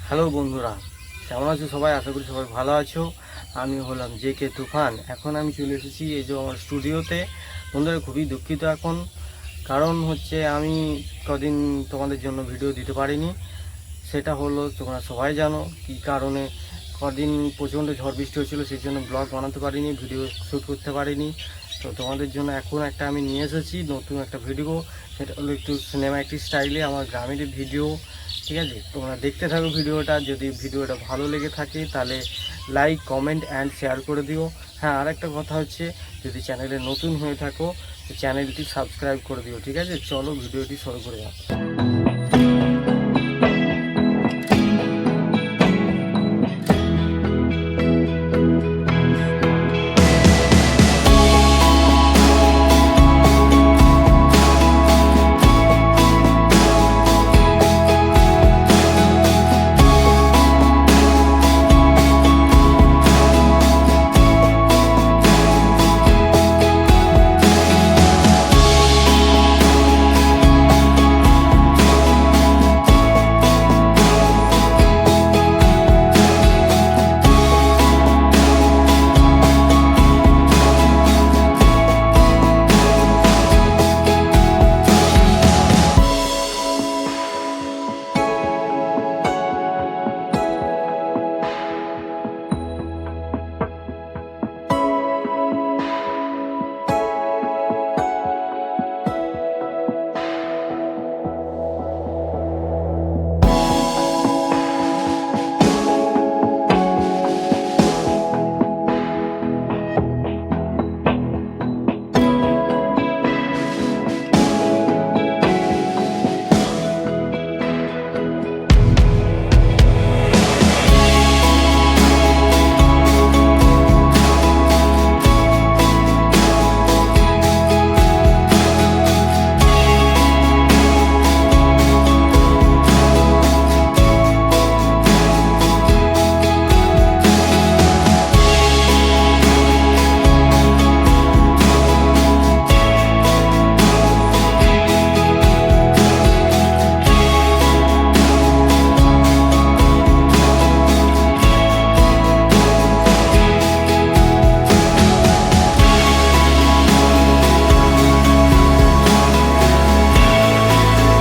Hello বন্ধুরা, কেমন আছো সবাই? আশা করি সবাই ভালো আছো। আমি হলাম জে.কে তুফান। এখন আমি চলে এসেছি এই যে আমার স্টুডিওতে। বন্ধুরা, খুবই দুঃখিত এখন, কারণ হচ্ছে আমি কদিন তোমাদের জন্য ভিডিও দিতে পারিনি। সেটা হলো, তোমরা সবাই জানো কী কারণে। কদিন প্রচণ্ড ঝড় বৃষ্টি হচ্ছিলো, সেই জন্য ব্লগ বানাতে পারিনি, ভিডিও শ্যুট করতে পারিনি। তো তোমাদের জন্য এখন একটা আমি নিয়ে এসেছি নতুন একটা ভিডিও। সেটা হলো একটু সিনেম্যাটিক স্টাইলে আমার গ্রামের ভিডিও। ঠিক আছে, তোমরা দেখতে থাকো ভিডিওটা। যদি ভিডিওটা ভালো লেগে থাকে তাহলে লাইক, কমেন্ট অ্যান্ড শেয়ার করে দিও। হ্যাঁ, আর একটা কথা হচ্ছে, যদি চ্যানেলে নতুন হয়ে থাকো তো চ্যানেলটি সাবস্ক্রাইব করে দিও। ঠিক আছে, চলো ভিডিওটি শুরু করে দাও।